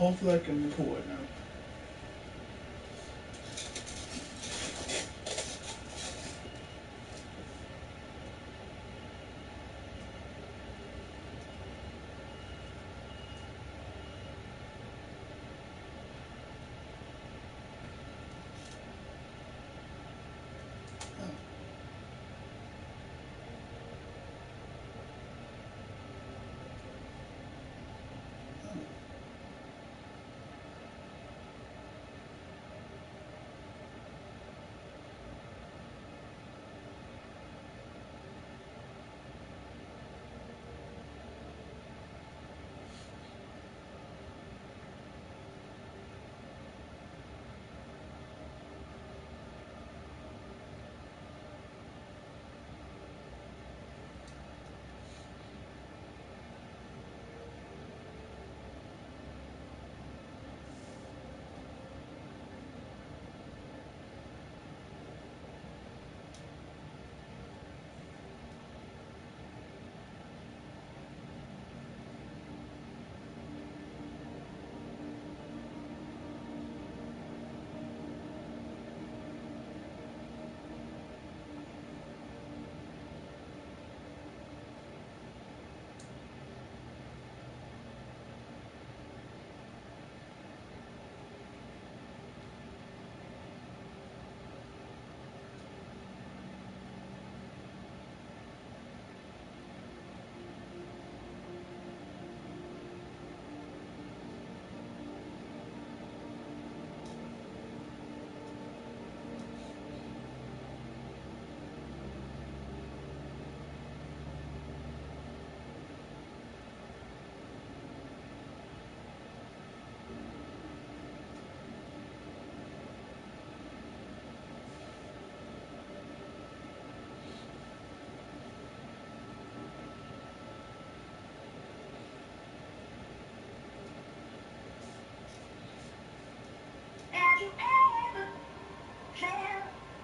Hopefully I can record now.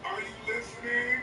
Are you listening?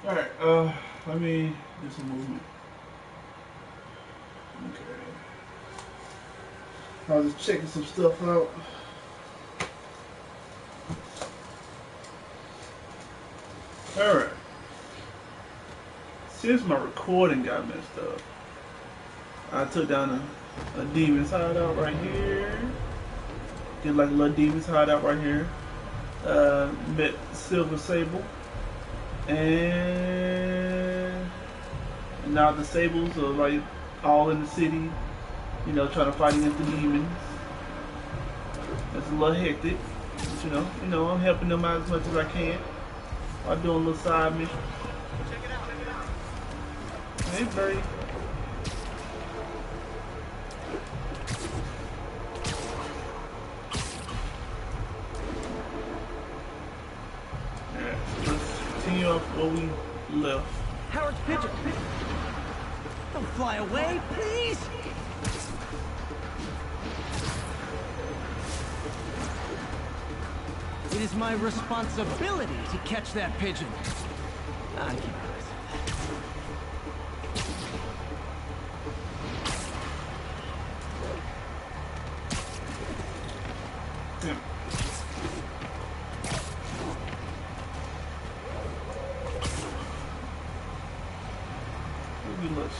Alright, let me do some movement. Okay. I was just checking some stuff out. Alright. Since my recording got messed up, I took down a demon's hideout right here. Did like a little demon's hideout right here. Met Silver Sable. And now the Sables are like all in the city, you know, trying to fight against the demons. It's a little hectic, but you know, I'm helping them out as much as I can. I'm doing a little side mission. Check it out. Hey, Birdie. Alright, let's continue off where we left. Howard's pigeon. Don't fly away, please. It is my responsibility to catch that pigeon. I can't. Damn.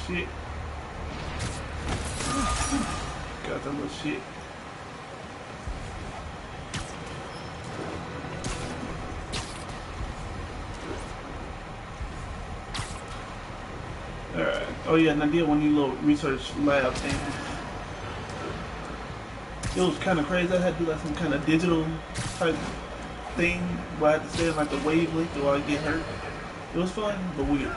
shit. Got that little shit. Alright. Oh yeah, and I did one of these little research lab things. It was kind of crazy. I had to do like some kind of digital type thing where I had to stay in like the wavelength or I get hurt. It was fun, but weird.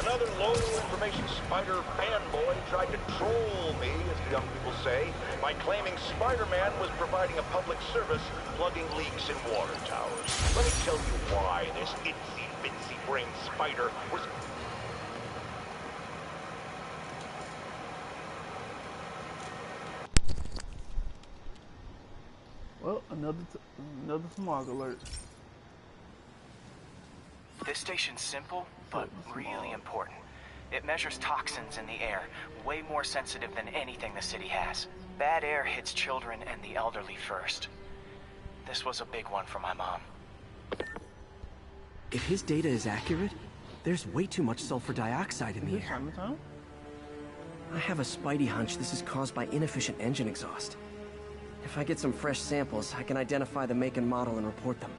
Another low information spider fanboy tried to troll me, as the young people say, by claiming Spider-Man was providing a public service plugging leaks in water towers. Let me tell you why this itsy-bitsy brain spider was... Well, another smog alert. This station's simple, but really important. It measures toxins in the air, way more sensitive than anything the city has. Bad air hits children and the elderly first. This was a big one for my mom. If his data is accurate, there's way too much sulfur dioxide in the air. I have a spidey hunch this is caused by inefficient engine exhaust. If I get some fresh samples, I can identify the make and model and report them.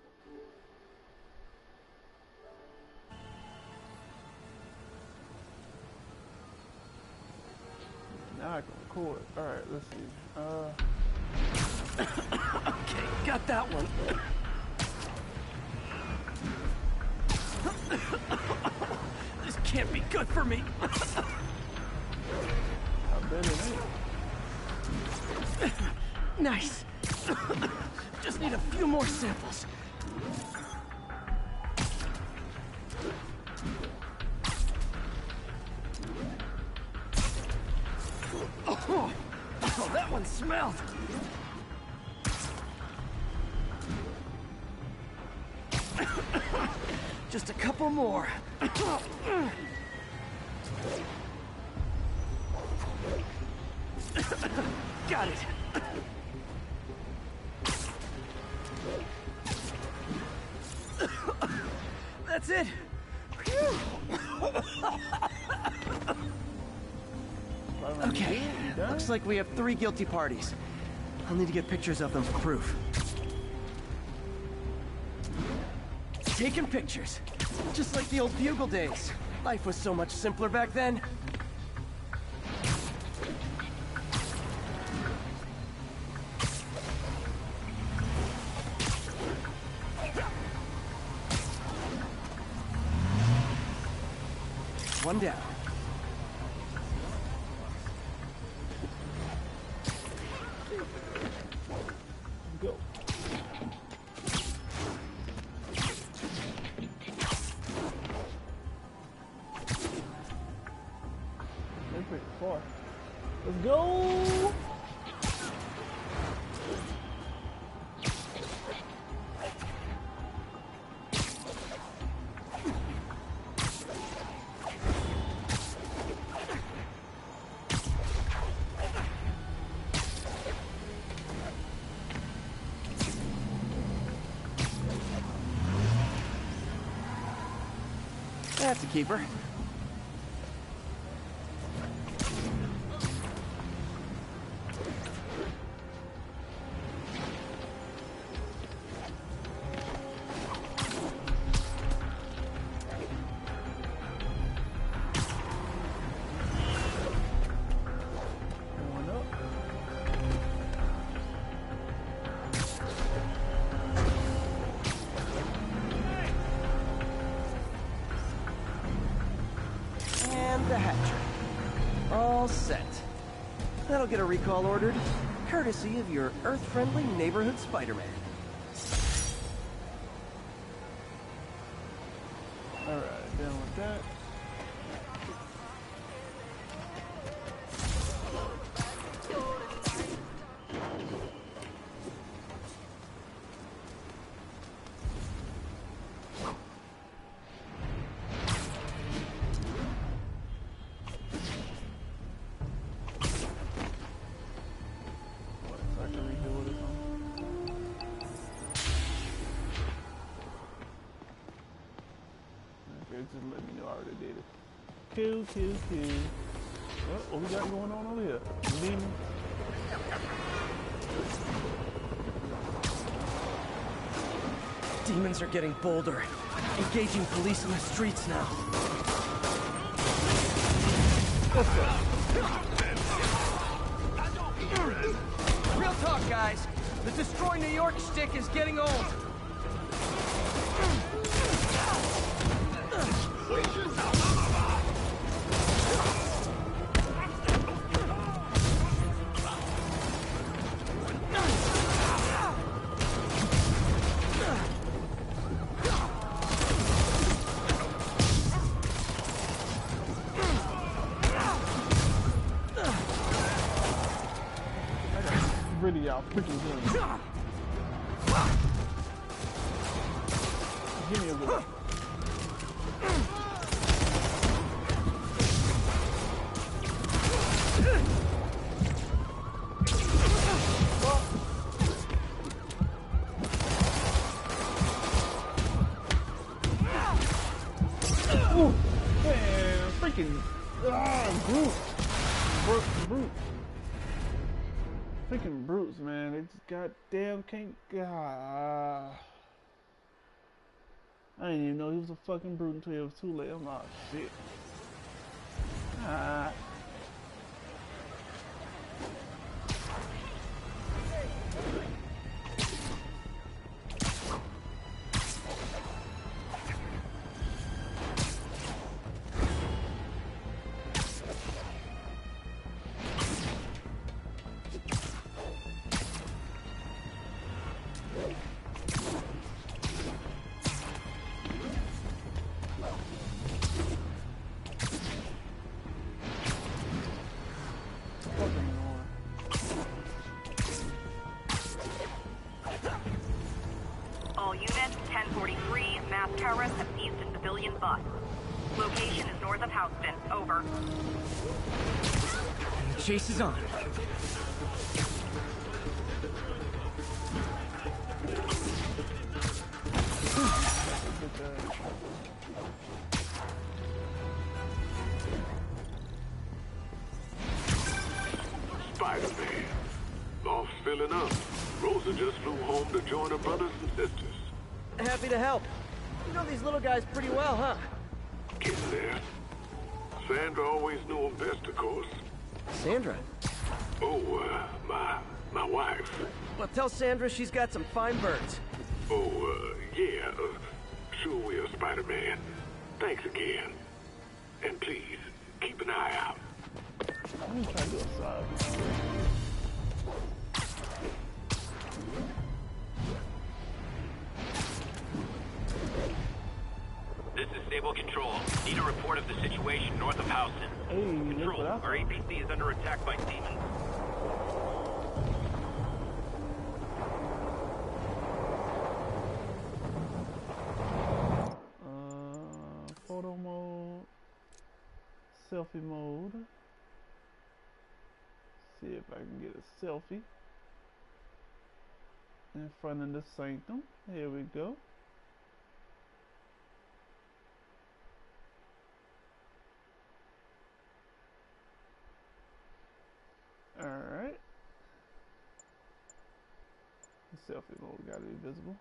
Now I can record. Alright, let's see. Okay, got that one. This can't be good for me. I bet it ain't. Nice. Just need a few more samples. Oh, that one smelled. Just a couple more. Got it. That's it. Okay, looks like we have 3 guilty parties. I'll need to get pictures of them for proof. Taking pictures. Just like the old Bugle days. Life was so much simpler back then. One down. Go. They're pretty far. Let's go. That's a keeper. Going up. And the hat trick. All set. That'll get a recall ordered, courtesy of your Earth-friendly neighborhood Spider-Man. Alright, done with that. I can redo it or something. Okay, just let me know I already Cool. What we got going on over here? Demon. Demons are getting bolder, engaging police in the streets now. Real talk, guys. The Destroy New York shtick is getting old. Really, y'all freaking good. Give me a good one. Ooh, man, freaking brute. Freaking brutes, man. They just goddamn can't. I didn't even know he was a fucking brute until it was too late. I'm like, oh, shit. All units, 1043, mass terrorists have seized a civilian bus. Location is north of Houston. Over. The chase is on. Spider-Man. Loft's filling up. Rosa just flew home to join her brothers and sisters. Happy to help. You know these little guys pretty well, huh? Getting there. Sandra always knew him best, of course. Sandra? Oh, my wife. Well, tell Sandra she's got some fine birds. Oh, yeah. Sure will, Spider-Man. Thanks again. And please, keep an eye out. Let me try to do a side. This is Stable Control. Need a report of the situation north of Houston. Hey, Control, our APC is under attack by demons. Photo mode, selfie mode. See if I can get a selfie in front of the sanctum. Here we go. Alright. The selfie mode gotta be visible.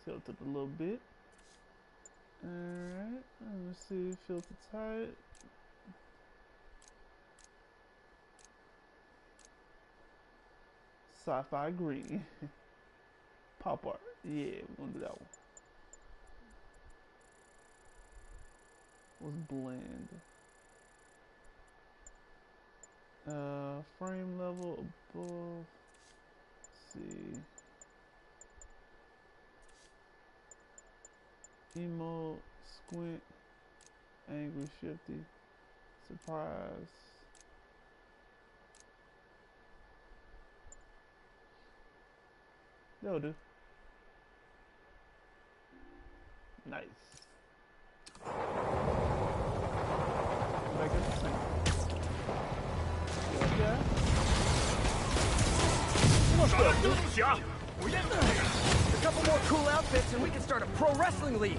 Filtered a little bit. Alright, let's see, filter type. Sci-fi green. Pop art. Yeah, we're gonna do that one. What's blend? Frame level above. Let's see. Emote, squint, angry, shifty, surprise. That'll do. Nice. Like it's the same. Yeah. What's up, dude? A couple more cool outfits and we can start a pro wrestling league.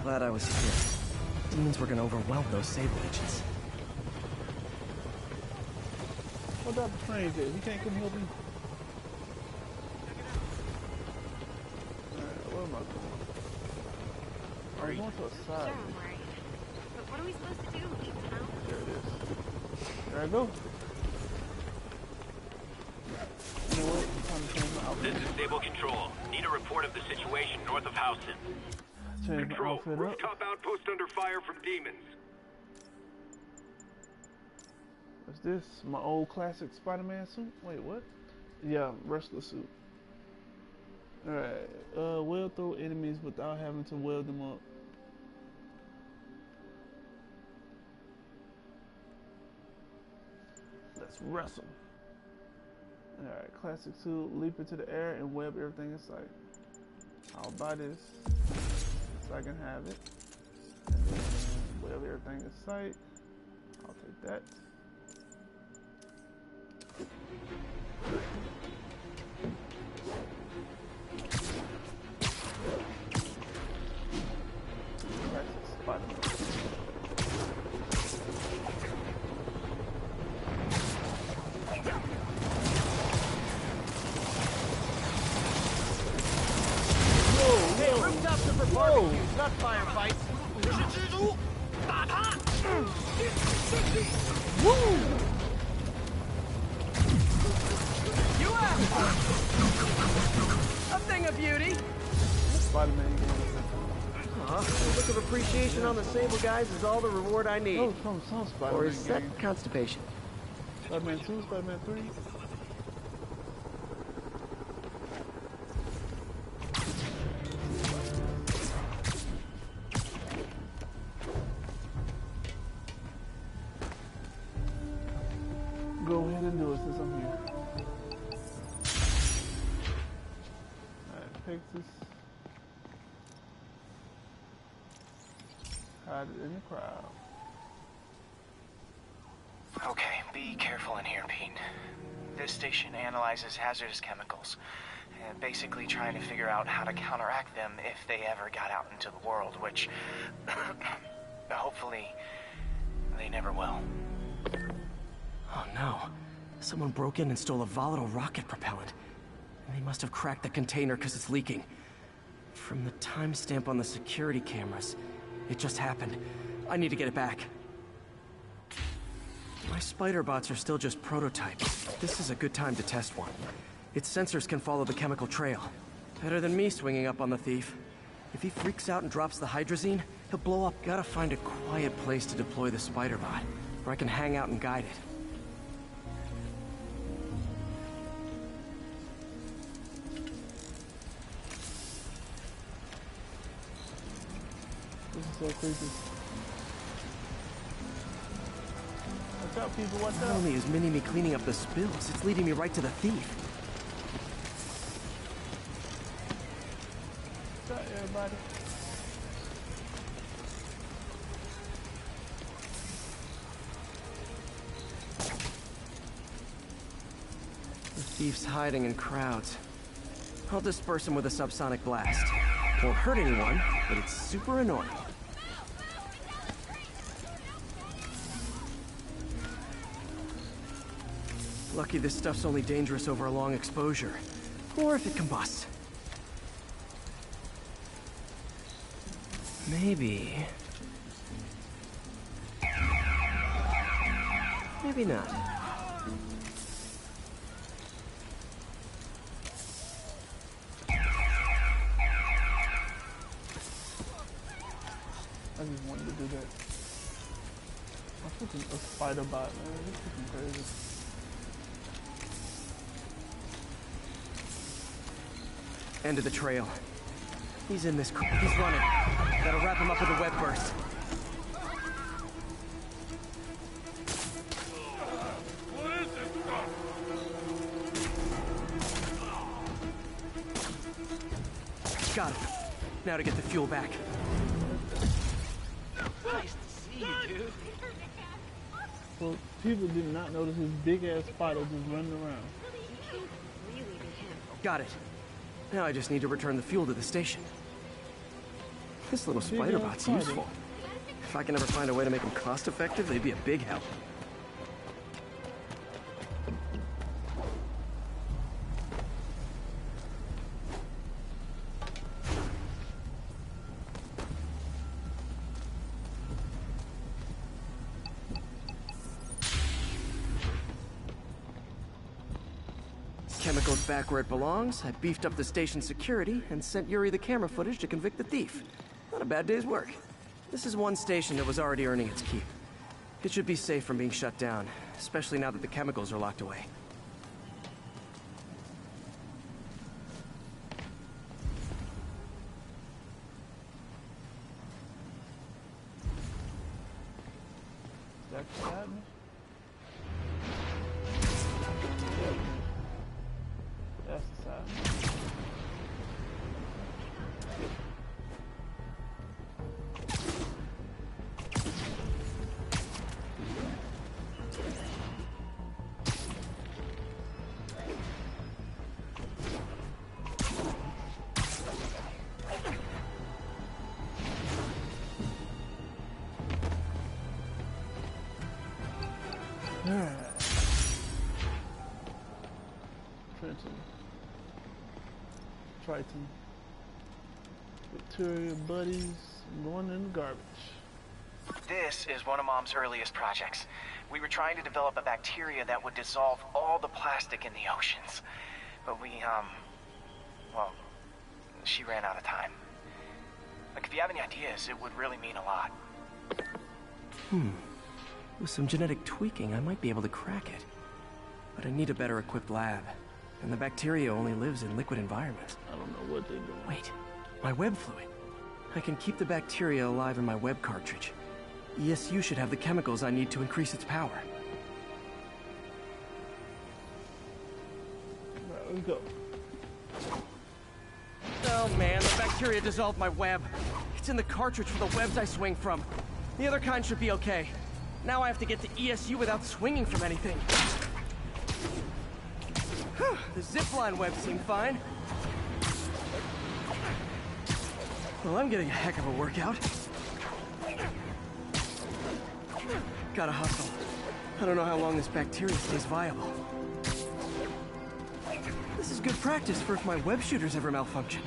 Glad I was here. Demons were gonna overwhelm those Sable agents. What about the train there? He can't come help me. Alright, where am I going? I'm going to a side. Sure, I'm worried. But what are we supposed to do? Leave the house? There it is. There I go. You know what? It's time to change my outfit. This is Stable Control. Need a report of the situation north of Houston. Change my Control, outfit up. rooftop outpost under fire from demons. What's this? My old classic Spider-Man suit? Wait, what? Yeah, wrestler suit. Alright, weld through enemies without having to weld them up. Let's wrestle. Alright, classic suit, leap into the air and web everything in sight. I'll buy this so I can have it. And then web everything in sight. I'll take that. Barbecues, not firefights. Woo! You asked. A thing of beauty. Spider-Man game. A look of appreciation on the Sable guys is all the reward I need. Oh, some Spider-Man Or is that game. constipation? Spider-Man 2, Spider-Man 3. Go ahead and do it since I'm here. Alright, Texas. Hide it in the crowd. Okay, be careful in here, Pete. This station analyzes hazardous chemicals, and basically trying to figure out how to counteract them if they ever got out into the world, which hopefully they never will. Oh no. Someone broke in and stole a volatile rocket propellant. And they must have cracked the container because it's leaking. From the timestamp on the security cameras, it just happened. I need to get it back. My spider bots are still just prototypes. This is a good time to test one. Its sensors can follow the chemical trail. Better than me swinging up on the thief. If he freaks out and drops the hydrazine, he'll blow up. Gotta find a quiet place to deploy the spider bot, where I can hang out and guide it. This is so creepy. Watch out, people, watch Not out. only is Mini-Me cleaning up the spills, it's leading me right to the thief. Watch out, everybody. The thief's hiding in crowds. I'll disperse him with a subsonic blast. Won't hurt anyone, but it's super annoying. Lucky this stuff's only dangerous over a long exposure. Or if it combusts. Maybe... Maybe not. I just wanted to do that. I'm freaking a spider bot, man. This freaking crazy. End of the trail. He's in this. He's running. Gotta wrap him up with a web burst. What is this stuff? Got it. Now to get the fuel back. Nice to see you, dude. So people did not notice his big ass spider just running around. Got it. Now I just need to return the fuel to the station. This little spider bot's useful. If I can ever find a way to make them cost effective, they'd be a big help. Chemicals back where it belongs. I beefed up the station's security and sent Yuri the camera footage to convict the thief. Not a bad day's work. This is one station that was already earning its keep. It should be safe from being shut down, especially now that the chemicals are locked away. That's sad. That's the side. Triton. Victoria buddies going in the garbage. This is one of Mom's earliest projects. We were trying to develop a bacteria that would dissolve all the plastic in the oceans. But well, she ran out of time. Like, if you have any ideas, it would really mean a lot. With some genetic tweaking, I might be able to crack it. But I need a better equipped lab. And the bacteria only lives in liquid environments. I don't know what they're doing. Wait, my web fluid. I can keep the bacteria alive in my web cartridge. ESU should have the chemicals I need to increase its power. Alright, let's go. Oh man, the bacteria dissolved my web. It's in the cartridge for the webs I swing from. The other kind should be okay. Now I have to get to ESU without swinging from anything. The zipline webs seem fine. Well, I'm getting a heck of a workout. Gotta hustle. I don't know how long this bacteria stays viable. This is good practice for if my web shooters ever malfunction.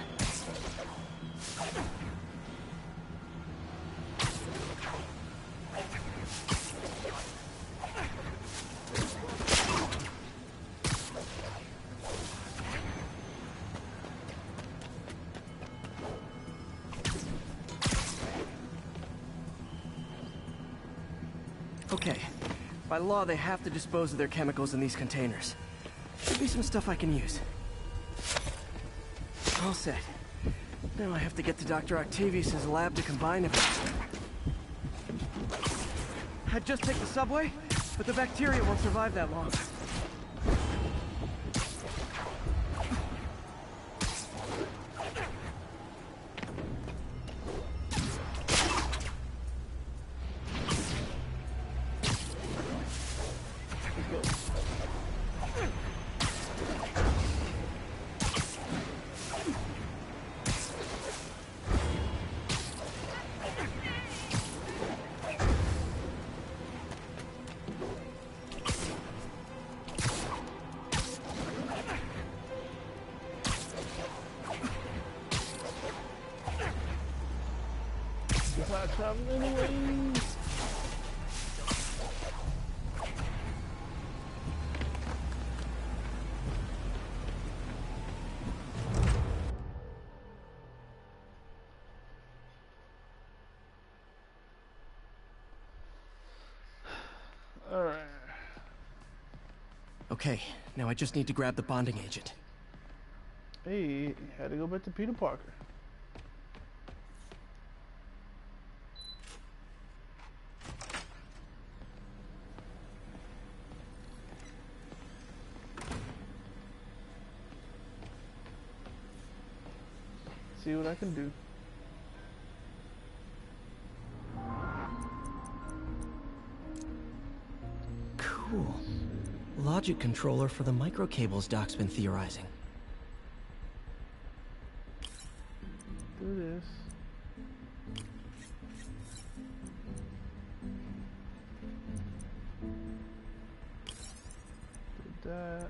Okay. By law, they have to dispose of their chemicals in these containers. Should be some stuff I can use. All set. Now I have to get to Dr. Octavius's lab to combine everything. I'd just take the subway, but the bacteria won't survive that long. Okay, now I just need to grab the bonding agent. Hey, had to go back to Peter Parker. See what I can do. Cool. Logic controller for the microcables Doc's been theorizing. Do this. Do that.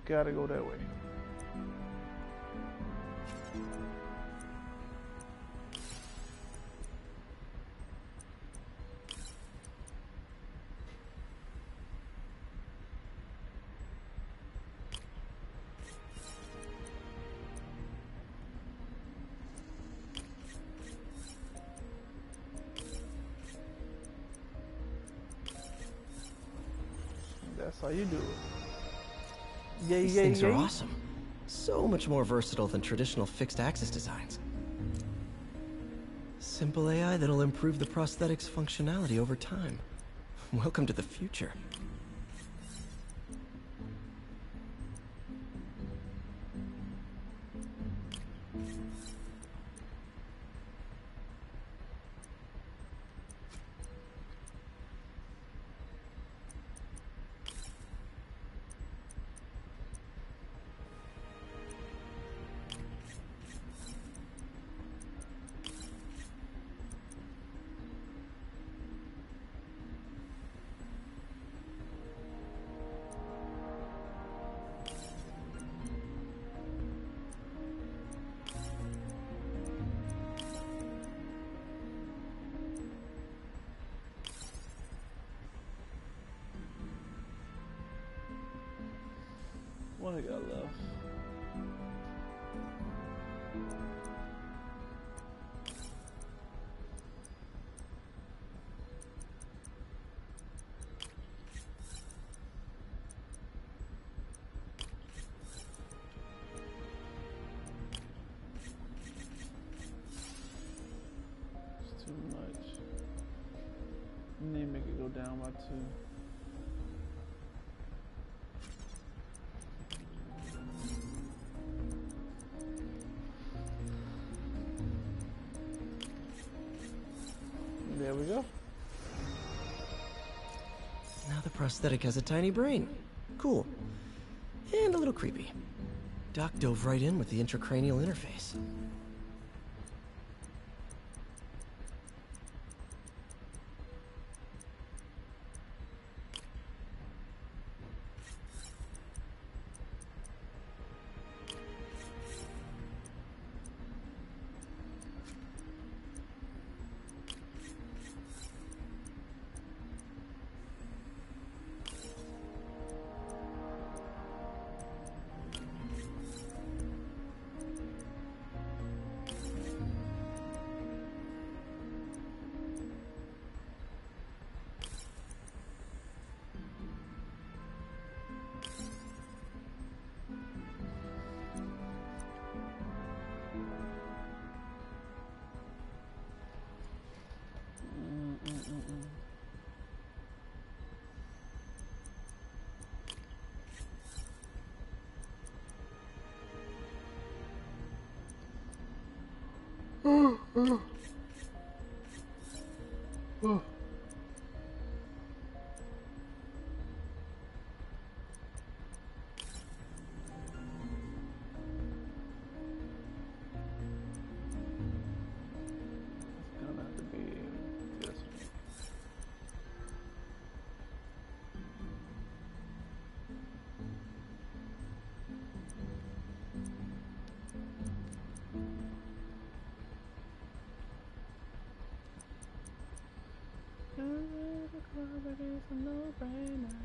Gotta go that way. That's how you do it. Yay, These things are awesome. So much more versatile than traditional fixed axis designs. Simple AI that'll improve the prosthetic's functionality over time. Welcome to the future. What I got left? It's too much. You need to make it go down by 2. There we go. Now the prosthetic has a tiny brain. Cool. And a little creepy. Doc dove right in with the intracranial interface. It's a no-brainer.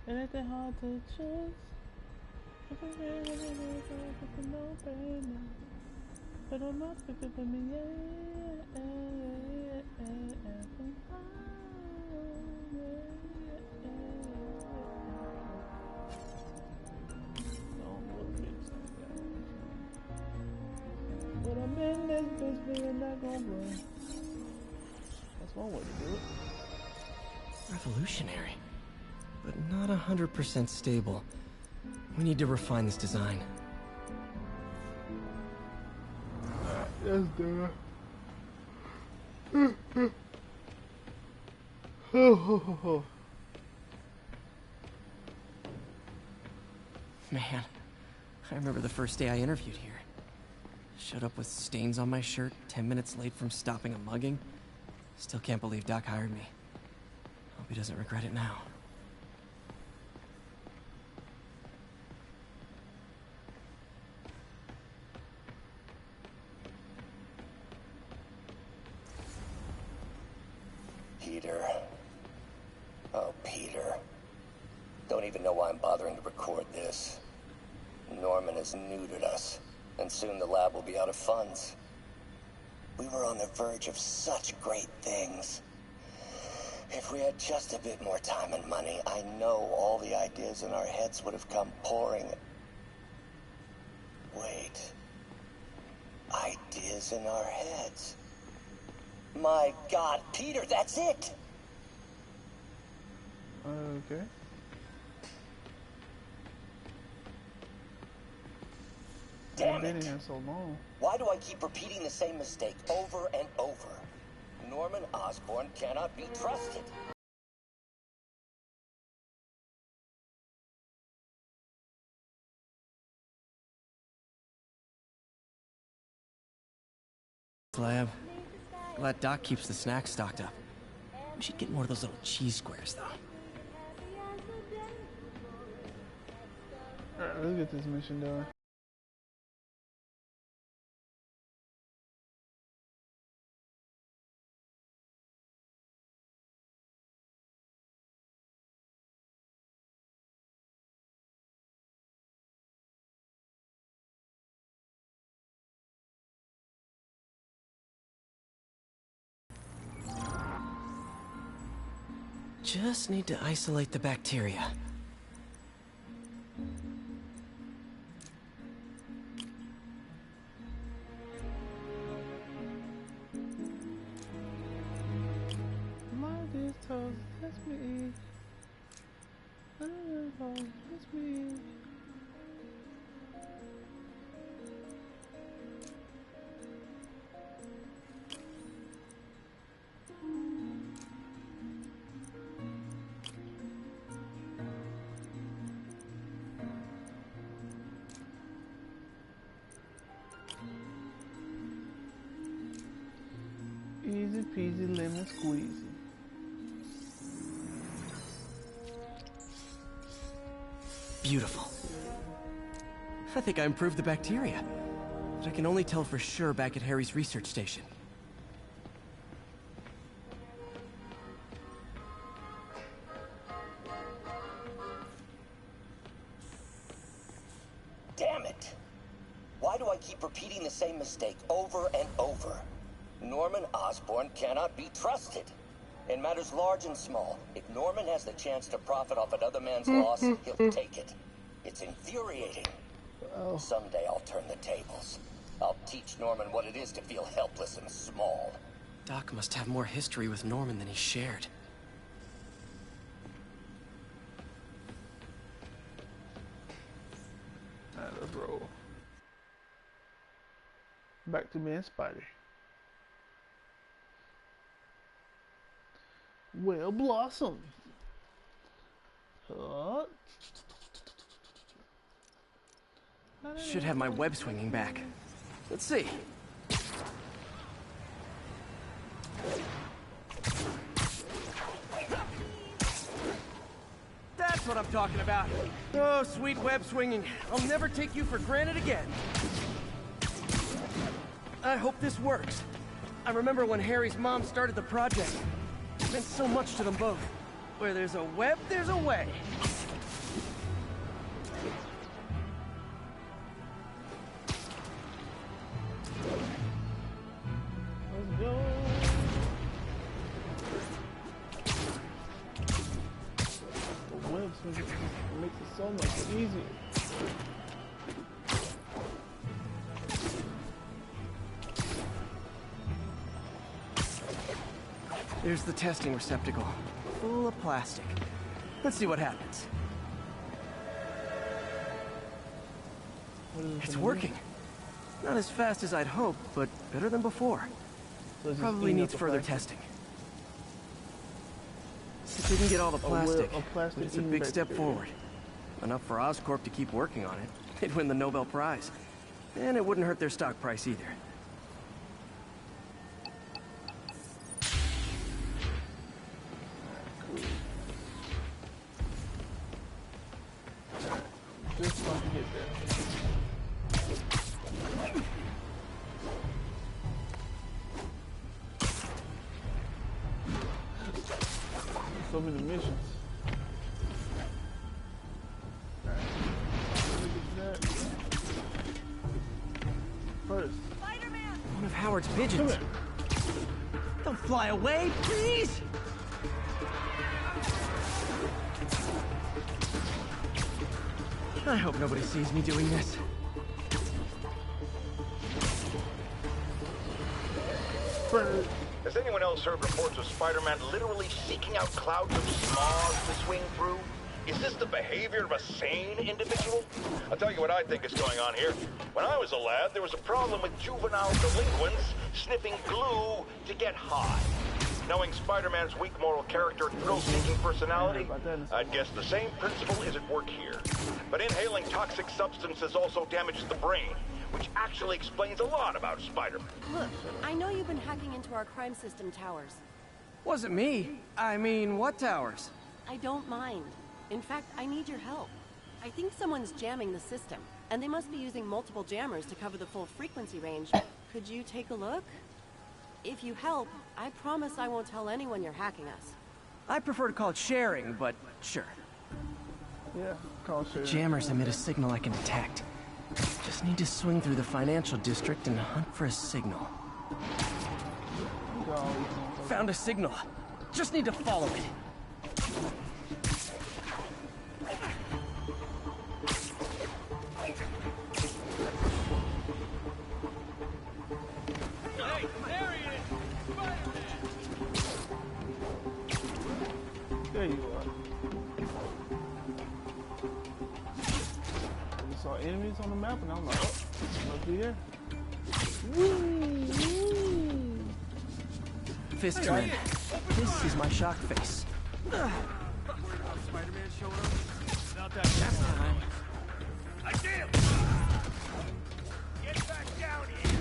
It ain't that hard to choose. It's a no-brainer. But I'm not picking for me, but I'm in this bitch, being not gonna run. That's one way to do it. Revolutionary, but not 100% stable. We need to refine this design. Let's do it. Man, I remember the first day I interviewed here. Showed up with stains on my shirt, 10 minutes late from stopping a mugging. Still can't believe Doc hired me. Hope he doesn't regret it now. Peter. Oh, Peter. Don't even know why I'm bothering to record this. Norman has neutered us, and soon the lab will be out of funds. We were on the verge of such great things. If we had just a bit more time and money, I know all the ideas in our heads would have come pouring. Wait. Ideas in our heads. My God, Peter, that's it! Okay. Damn I've been it! here so long. Why do I keep repeating the same mistake over and over? Norman Osborn cannot be trusted. Lab. Glad Doc keeps the snacks stocked up. We should get more of those little cheese squares, though. Alright, let's get this mission done. Just need to isolate the bacteria. My dear toes, that's me. That's me. Easy peasy lemon squeezy. Beautiful. I think I improved the bacteria. But I can only tell for sure back at Harry's research station. Damn it! Why do I keep repeating the same mistake over and over? Norman Osborn cannot be trusted. In matters large and small, if Norman has the chance to profit off another man's loss, he'll take it. It's infuriating. Oh. Someday I'll turn the tables. I'll teach Norman what it is to feel helpless and small. Doc must have more history with Norman than he shared. Alright, let's roll. Back to being Spider. Well, Blossom. Should have my web swinging back. Let's see. That's what I'm talking about. Oh, sweet web swinging. I'll never take you for granted again. I hope this works. I remember when Harry's mom started the project. meant so much to them both. Where there's a web, there's a way. Let's go. The webs makes it so much easier. There's the testing receptacle, full of plastic. Let's see what happens. It's working. Not as fast as I'd hoped, but better than before. So Probably needs further testing. It didn't get all the plastic, but it's a big step forward. Enough for Oscorp to keep working on it. They'd win the Nobel Prize. And it wouldn't hurt their stock price either. Just about to get there. So many missions. Alright. First. Spider-Man! One of Howard's pigeons. Don't fly away, please! I hope nobody sees me doing this. Has anyone else heard reports of Spider-Man literally seeking out clouds of smog to swing through? Is this the behavior of a sane individual? I'll tell you what I think is going on here. When I was a lad, there was a problem with juvenile delinquents sniffing glue to get high. Knowing Spider-Man's weak moral character and thrill-seeking personality, I'd guess the same principle is at work here. But inhaling toxic substances also damages the brain, which actually explains a lot about Spider-Man. Look, I know you've been hacking into our crime system towers. Wasn't me. I mean, what towers? I don't mind. In fact, I need your help. I think someone's jamming the system, and they must be using multiple jammers to cover the full frequency range. Could you take a look? If you help, I promise I won't tell anyone you're hacking us. I prefer to call it sharing, but sure. Yeah, call sharing. Jammers emit a signal I can detect. Just need to swing through the financial district and hunt for a signal. Found a signal. Just need to follow it. There you are. I saw enemies on the map and I'm like, oh, must be there. Woo! Fistman, this is my shock face. Spider-Man showing up without that time. I did! Get back down here!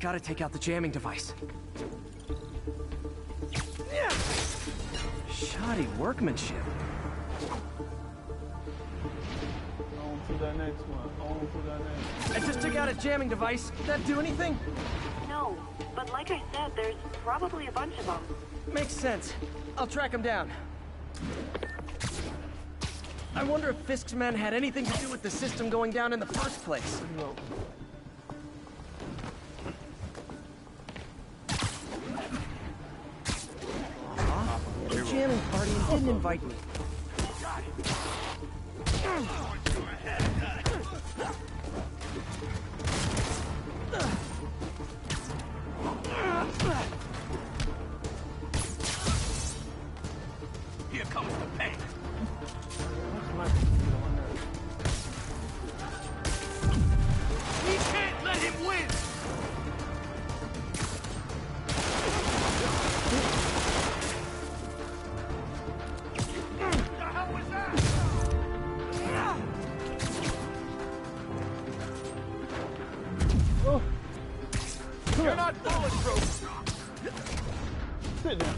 Gotta take out the jamming device. Shoddy workmanship. On to that next one. On to that next one. I just took out a jamming device. Did that do anything? No, but like I said, there's probably a bunch of them. Makes sense. I'll track him down. I wonder if Fisk's men had anything to do with the system going down in the first place. No. The jamming party and didn't invite me. Here comes the pain. not bulletproof! Sit down.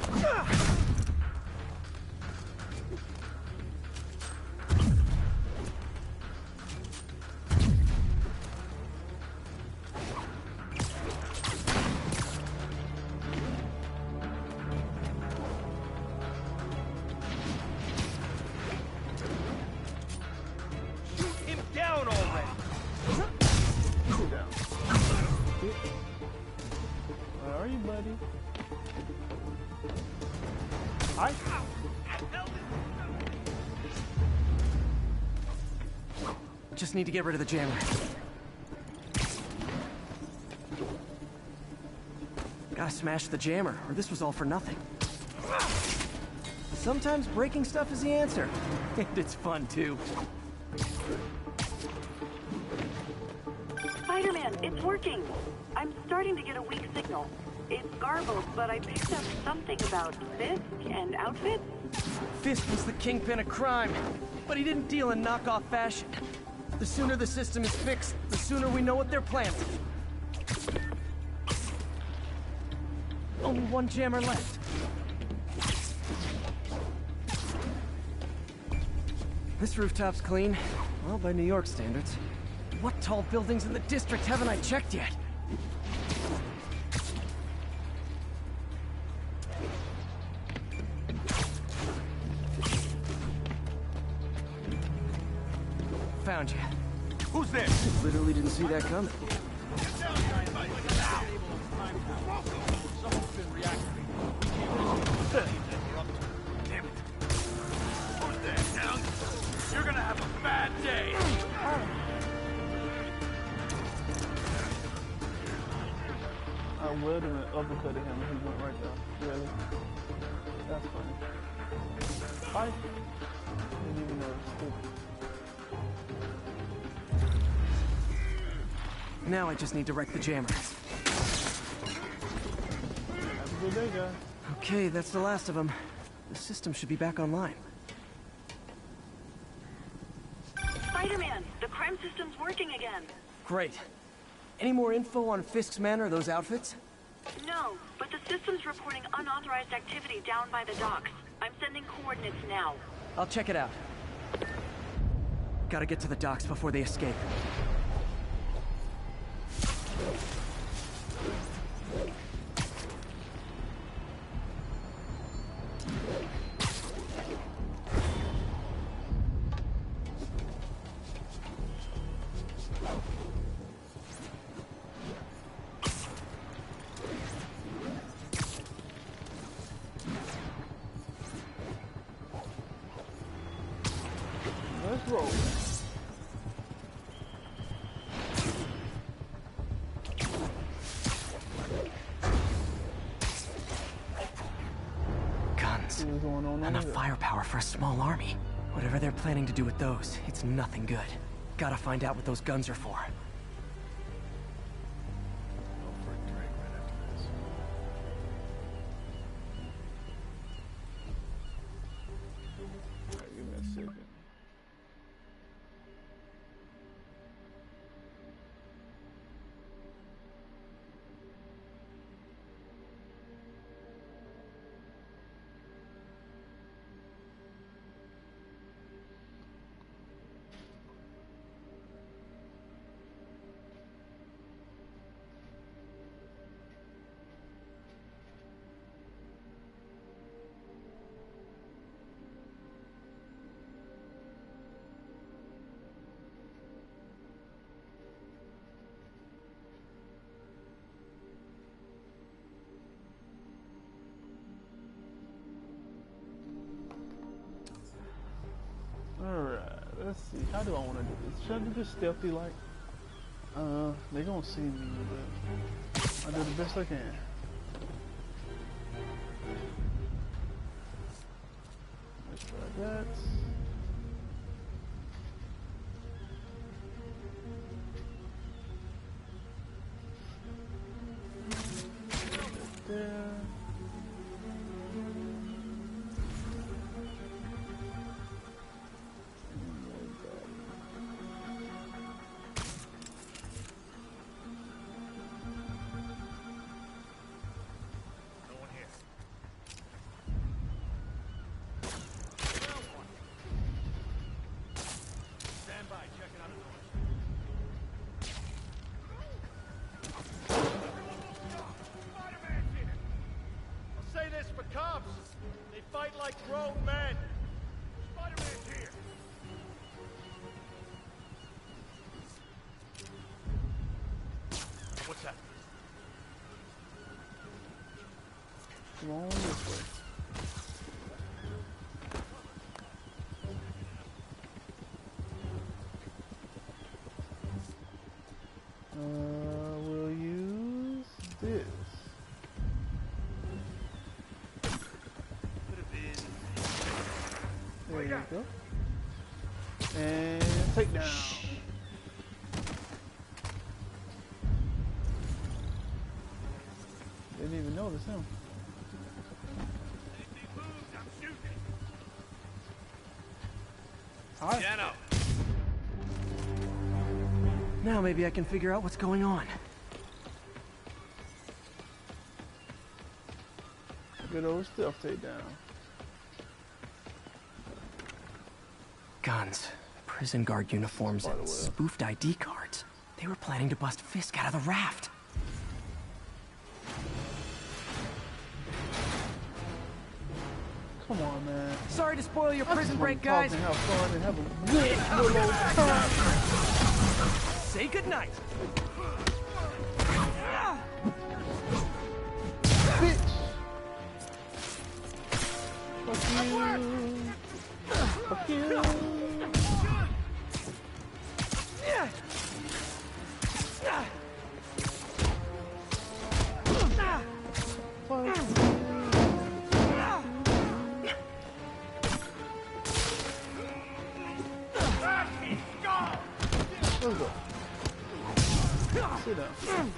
Him down already! Sit down. Where are you, buddy? Hi. Just need to get rid of the jammer. Gotta smash the jammer, or this was all for nothing. Sometimes breaking stuff is the answer. And it's fun, too. Spider-Man, it's working. I'm starting to get a weak signal. It's garbled, but I picked up something about Fisk and outfits. Fisk was the kingpin of crime, but he didn't deal in knockoff fashion. The sooner the system is fixed, the sooner we know what they're planning. Only one jammer left. This rooftop's clean. Well, by New York standards. What tall buildings in the district haven't I checked yet? Found you. Who's there? Literally didn't see that coming. Someone's been reactivating. Damn it. Who's there, Town? You're gonna have a bad day. I would have uppercutted him and he went right there. Really? That's funny. Bye. Didn't even know it was stupid. Now I just need to wreck the jammer. Have a good day, guys. Okay, that's the last of them. The system should be back online. Spider-Man, the crime system's working again. Great. Any more info on Fisk's men or those outfits? No, but the system's reporting unauthorized activity down by the docks. I'm sending coordinates now. I'll check it out. Gotta get to the docks before they escape. Let's roll. Guns. What's going on Enough over there? firepower for a small army. Whatever they're planning to do with those, it's nothing good. Gotta find out what those guns are for. Alright, give me a second. Alright, let's see. How do I want to do this? Should I do this stealthy like? They gonna see me, but I do the best I can. Let's try that. There. grown men! Spider-Man's here! What's that? Come on this way. We'll use this. There you go. And take down. Didn't even notice him. Hi. Piano. Now maybe I can figure out what's going on. Good old stealth takedown. Guns, prison guard uniforms, and spoofed ID cards. They were planning to bust Fisk out of the raft. Come on, man. Sorry to spoil your prison break, Talk guys. and have fun and have a good little old time. Say goodnight. Bitch. Fuck you. Fuck you. Let's go. Sit down.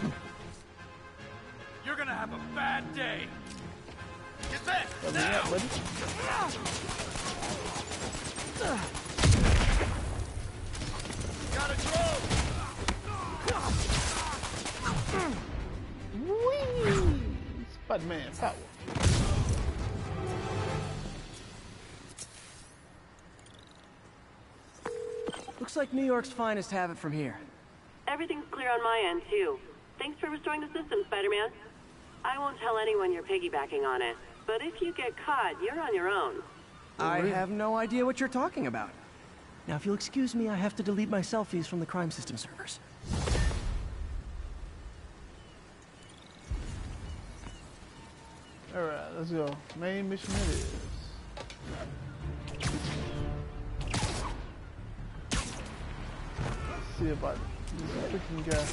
You're gonna have a bad day. Get back Let me now! out, buddy. Gotta go! Whee! Spider-Man power. Looks like New York's finest have it from here. Everything's clear on my end, too. Thanks for restoring the system, Spider-Man. I won't tell anyone you're piggybacking on it, but if you get caught, you're on your own. I have no idea what you're talking about. Now, if you'll excuse me, I have to delete my selfies from the crime system servers. Alright, let's go. Main mission it is. Let's see about this freaking guy.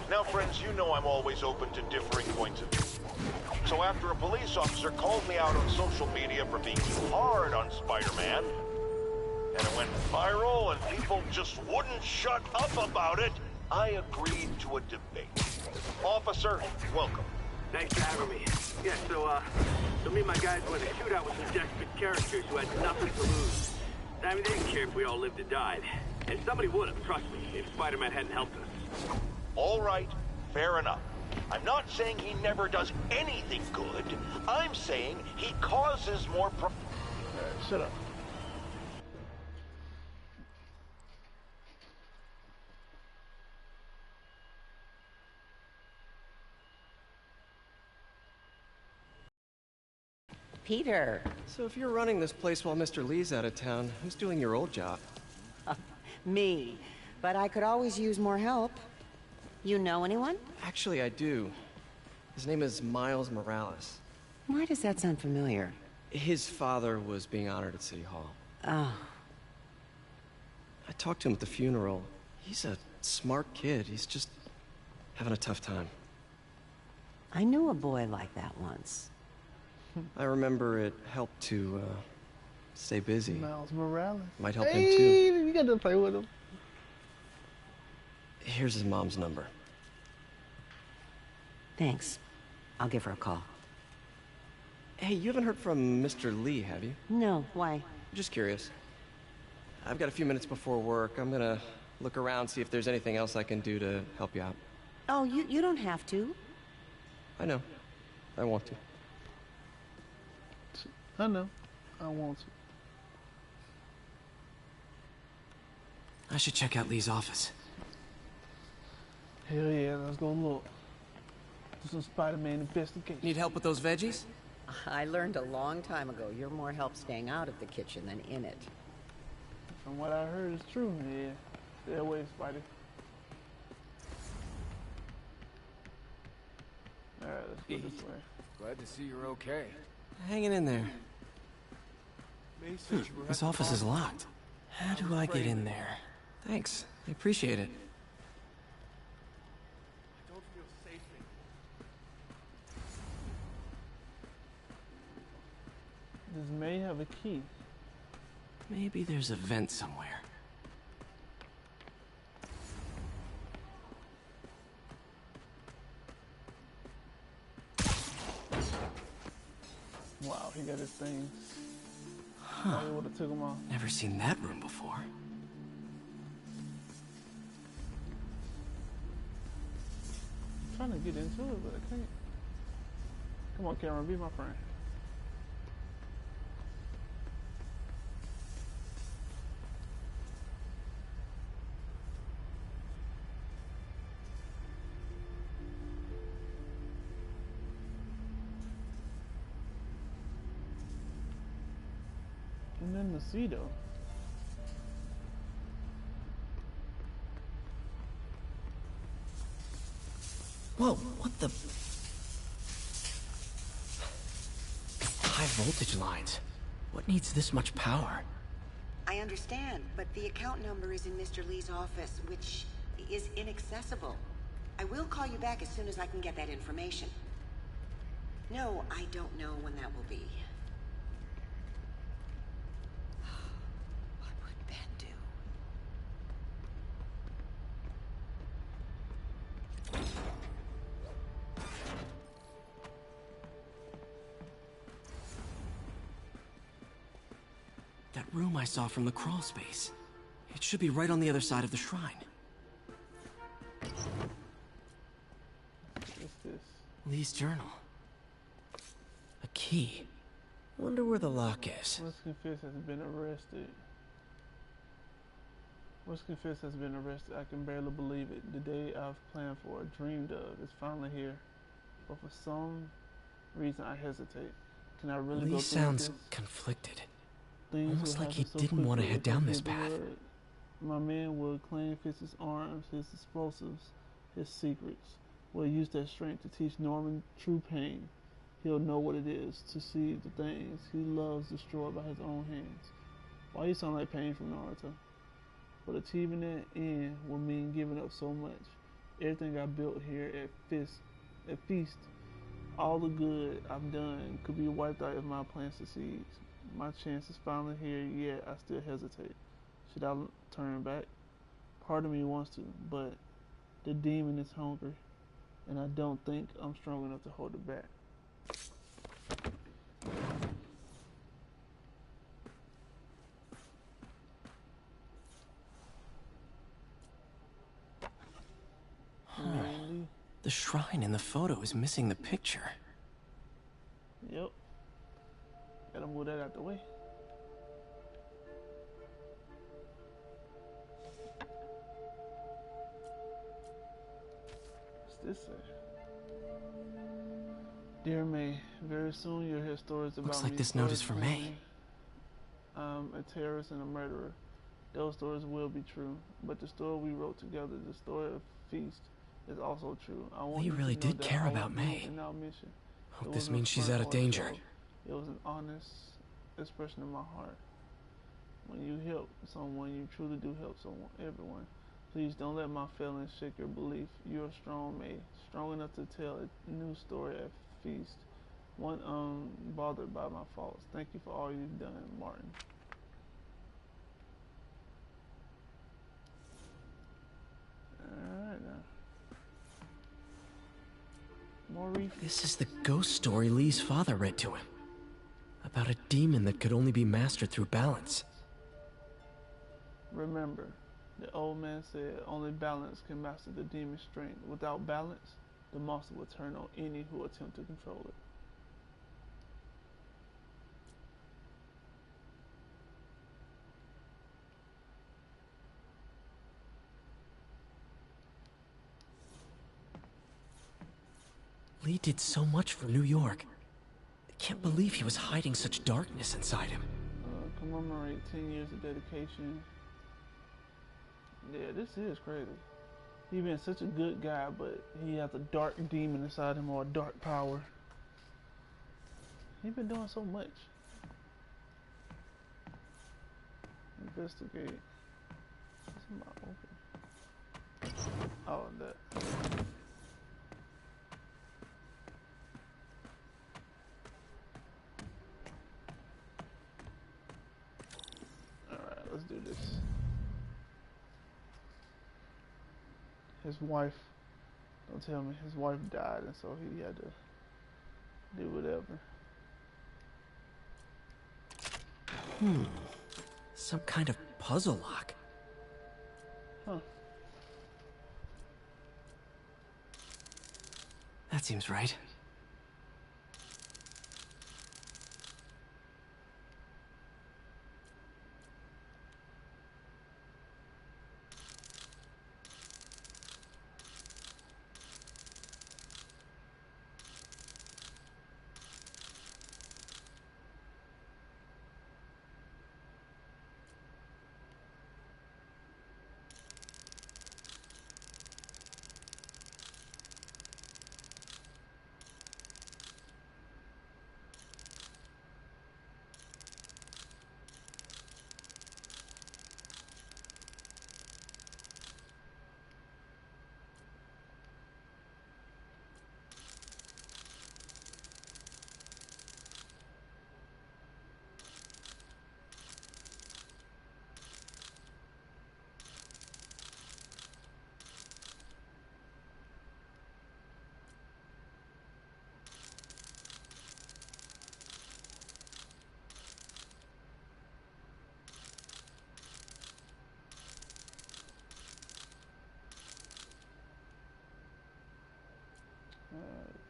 Now, friends, you know I'm always open to differing points of view. So after a police officer called me out on social media for being too hard on Spider-Man, and it went viral and people just wouldn't shut up about it, I agreed to a debate. Officer, welcome. Thanks for having me. Yeah, so me and my guys went in a shootout with some desperate characters who had nothing to lose. I mean, they didn't care if we all lived or died. And somebody would have, trust me, if Spider-Man hadn't helped us. All right, fair enough. I'm not saying he never does anything good. I'm saying he causes more Alright, shut up. Peter. So if you're running this place while Mr. Lee's out of town, who's doing your old job? Me. But I could always use more help. You know anyone? Actually, I do. His name is Miles Morales. Why does that sound familiar? His father was being honored at City Hall. Oh. I talked to him at the funeral. He's a smart kid. He's just having a tough time. I knew a boy like that once. I remember it helped to Stay busy. Miles Morales. Might help him too. You got to play with him. Here's his mom's number. Thanks. I'll give her a call. Hey, you haven't heard from Mr. Lee, have you? No, why? Just curious. I've got a few minutes before work. I'm gonna look around, see if there's anything else I can do to help you out. Oh, you don't have to. I know. I want to. I know. I want to. I should check out Lee's office. Hell yeah, let's go look. Do some Spider-Man investigation. Need help with those veggies? I learned a long time ago you're more help staying out of the kitchen than in it. From what I heard, it's true. Yeah. Stay away, Spidey. Alright, let's go this way. Glad to see you're okay. Hanging in there. This office is locked. How do I get in there? Thanks. I appreciate it. I don't feel safe in Does May have a key? Maybe there's a vent somewhere. Wow, he got his things. Huh. Probably would have took him off. Never seen that room before. I'm trying to get into it, but I can't. Come on, Cameron, be my friend. And then the Cedo. Whoa, what the? High voltage lines. What needs this much power? I understand, but the account number is in Mr. Lee's office, which is inaccessible. I will call you back as soon as I can get that information. No, I don't know when that will be. What would Ben do? That room I saw from the crawl space. It should be right on the other side of the shrine. What's this? Lee's journal. A key. Wonder where the lock is. What's confessed has been arrested. What's confessed has been arrested. I can barely believe it. The day I've planned for, dreamed of, is finally here. But for some reason I hesitate. Can I really go Lee through sounds this? conflicted. Things Almost will like he happen so didn't want to quickly head if I down hear this the path. word. My man will claim his arms, his explosives, his secrets. Will use that strength to teach Norman true pain. He'll know what it is to see the things he loves destroyed by his own hands. Why you sound like Pain from Naruto? But achieving that end will mean giving up so much. Everything I built here at Feast, all the good I've done could be wiped out if my plan succeeds. My chance is finally here, yet I still hesitate. Should I turn back? Part of me wants to, but the demon is hungry, and I don't think I'm strong enough to hold it back. Really? The shrine in the photo is missing the picture. Yep. Gotta move that out the way. What's this say? Dear May, very soon you'll hear stories about Looks like me. this note is for May. Claiming I'm a terrorist and a murderer. Those stories will be true, but the story we wrote together, the story of Feast, is also true. I want Lee you to really know did that care I about was May. in our mission. Hope It this wasn't a means she's front out of or a danger. show. It was an honest expression of my heart. When you help someone, you truly do help someone, everyone. Please don't let my feelings shake your belief. You are strong, May. Strong enough to tell a new story at Feast. One bothered by my faults. Thank you for all you've done, Martin. Alright now. More reef. This is the ghost story Lee's father read to him. About a demon that could only be mastered through balance. Remember, the old man said only balance can master the demon's strength. Without balance, the monster will turn on any who attempt to control it. Lee did so much for New York. I can't believe he was hiding such darkness inside him. Commemorate 10 years of dedication. Yeah, this is crazy. He been such a good guy, but he has a dark demon inside him or a dark power. He been doing so much. Investigate. What's my open? Oh, that. Alright, let's do this. His wife, don't tell me, his wife died, and so he had to do whatever. Some kind of puzzle lock. Huh. That seems right.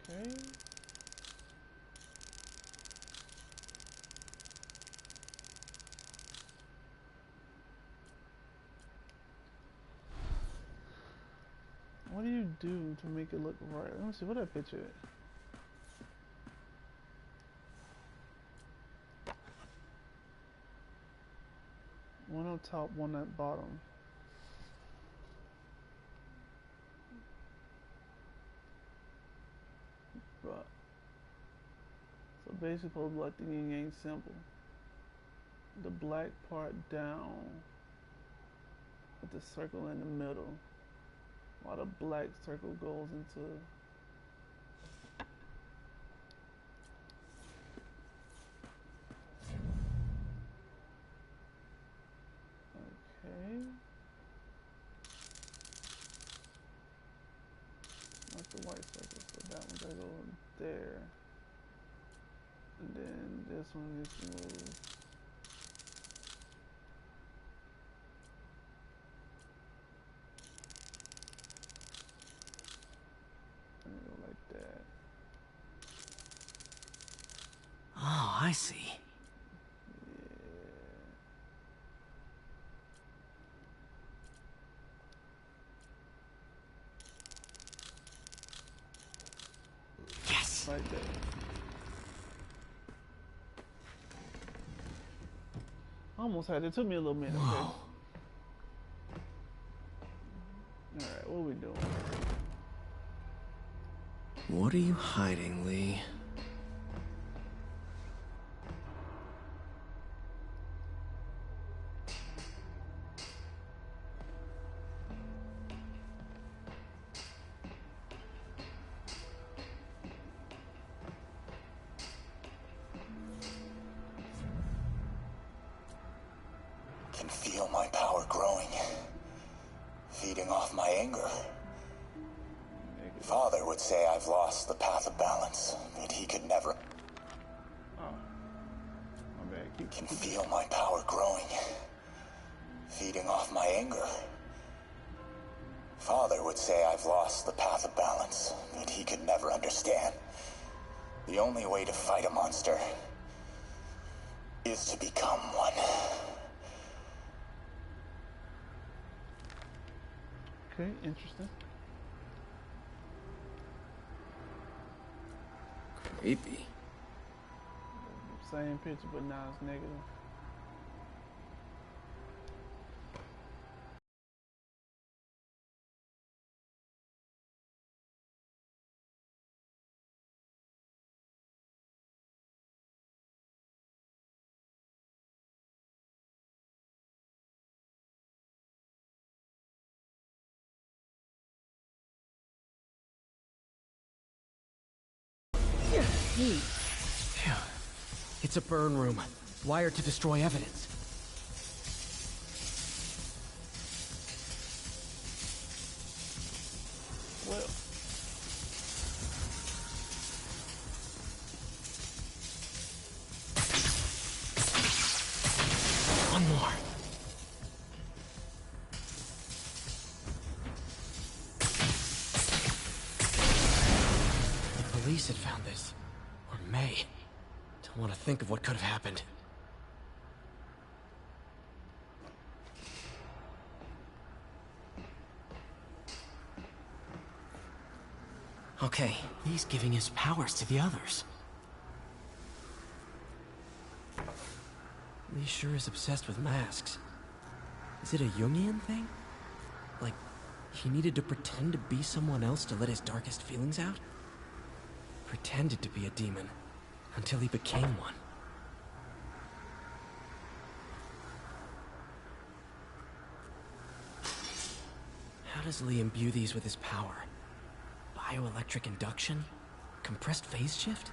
Okay. What do you do to make it look right? Let me see, what that picture is. One on top, one at bottom. Right. So basically like the yin yang symbol. The black part down with the circle in the middle. While the black circle goes into okay. That's the white circle, so that one's gonna go there. And then this one needs to move. And go like that. Oh, I see. Yes! Like that. I almost had it. It took me a little minute. Okay. Alright, what are we doing? What are you hiding, Lee? feel my power growing, feeding off my anger. Father would say I've lost the path of balance, that he could never... Can feel my power growing, feeding off my anger. Father would say I've lost the path of balance, that he could never understand. The only way to fight a monster is to become one. Okay, interesting. Creepy. Same picture, but now it's negative. Phew. It's a burn room, wired to destroy evidence. Well, one more. The police had found this. Or may. Don't want to think of what could have happened. Okay, he's giving his powers to the others. Lee sure is obsessed with masks. Is it a Jungian thing? Like, he needed to pretend to be someone else to let his darkest feelings out? Pretended to be a demon, until he became one. How does Lee imbue these with his power? Bioelectric induction? Compressed phase shift?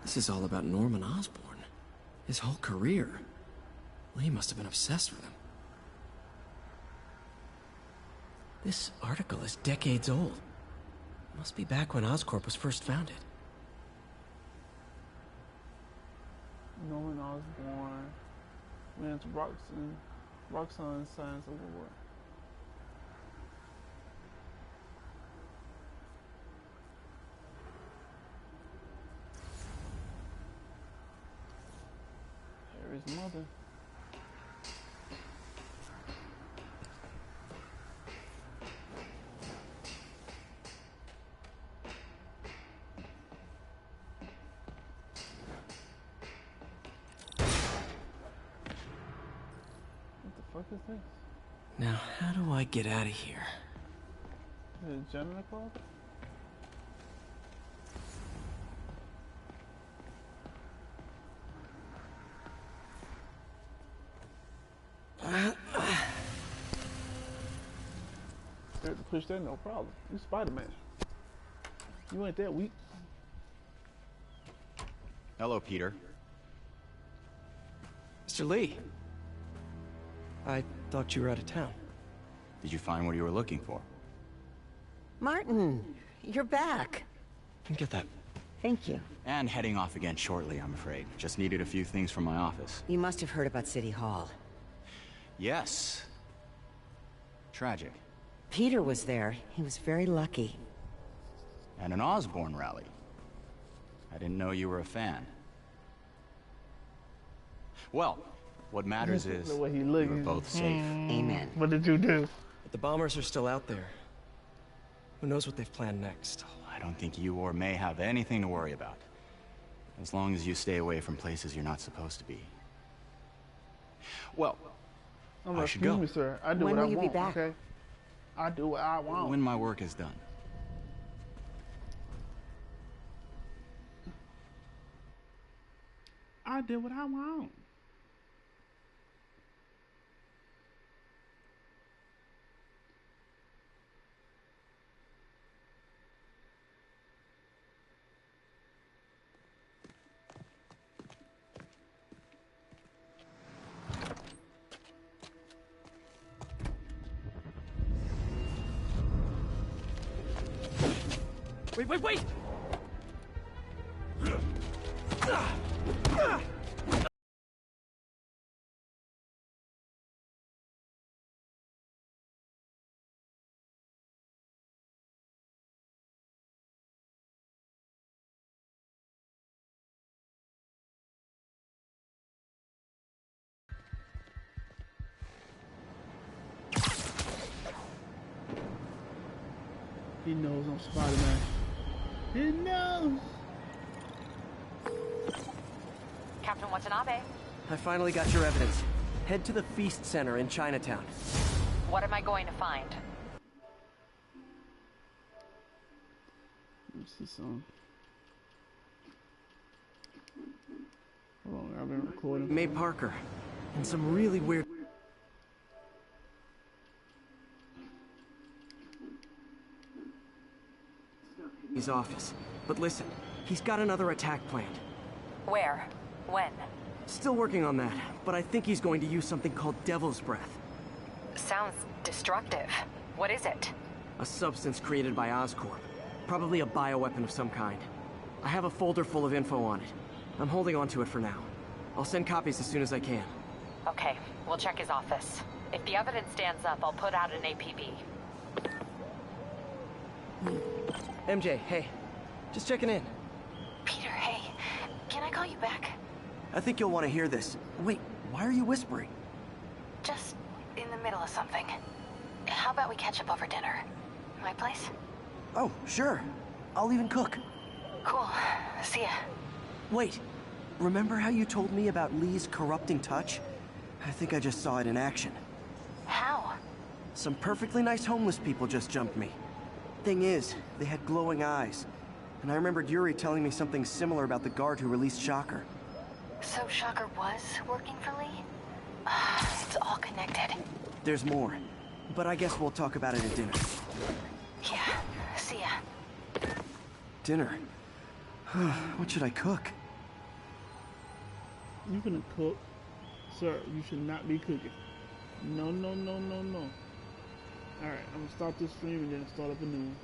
This is all about Norman Osborn. His whole career. Lee must have been obsessed with him. This article is decades old. Must be back when Oscorp was first founded. Norman Osborn wins Roxxon Science Award. Harry's mother. What is this? Now, how do I get out of here? Is it a janitor closet? To push that, no problem. You Spider-Man. You ain't that weak. Hello, Peter. Mr. Lee. I thought you were out of town. Did you find what you were looking for? Martin, you're back. Get that. Thank you. And heading off again shortly, I'm afraid. Just needed a few things from my office. You must have heard about City Hall. Yes. Tragic. Peter was there. He was very lucky. And an Osborn rally. I didn't know you were a fan. Well, what matters is The way he we looked. were both safe. Amen. What did you do? But the bombers are still out there. Who knows what they've planned next? I don't think you or May have anything to worry about. As long as you stay away from places you're not supposed to be. Well, I should go. Excuse me, sir. I do When what I will you be want, back? okay? I do what I want. When my work is done. I did what I want. Wait! He knows I'm Spider-Man. He knows. Captain Watanabe. I finally got your evidence. Head to the Feast Center in Chinatown. What am I going to find? What's this song? Hold on, I've been recording. May Parker. And some really weird... his office. But listen, he's got another attack planned. Where? When? Still working on that, but I think he's going to use something called Devil's Breath. Sounds destructive. What is it? A substance created by Oscorp. Probably a bioweapon of some kind. I have a folder full of info on it. I'm holding on to it for now. I'll send copies as soon as I can. Okay, we'll check his office. If the evidence stands up, I'll put out an APB. MJ, hey. Just checking in. Peter, hey. Can I call you back? I think you'll want to hear this. Wait, why are you whispering? Just in the middle of something. How about we catch up over dinner? My place? Oh, sure. I'll even cook. Cool. See ya. Wait. Remember how you told me about Lee's corrupting touch? I think I just saw it in action. How? Some perfectly nice homeless people just jumped me. Thing is, they had glowing eyes. And I remembered Yuri telling me something similar about the guard who released Shocker. So Shocker was working for Lee? It's all connected. There's more. But I guess we'll talk about it at dinner. Yeah. See ya. Dinner? What should I cook? You gonna cook? Sir, you should not be cooking. No. Alright, I'm gonna stop this stream and then start up a new one.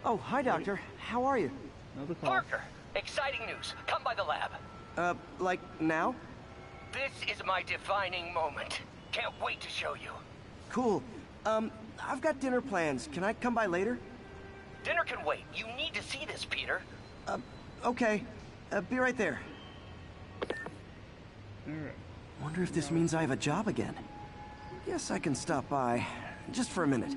Oh, hi, Doctor. How are you? Another call. Parker, exciting news. Come by the lab. Like now? This is my defining moment. Can't wait to show you. Cool. I've got dinner plans. Can I come by later? Dinner can wait. You need to see this, Peter. Okay. Be right there. Alright. Wonder if this means I have a job again. Guess I can stop by. Just for a minute.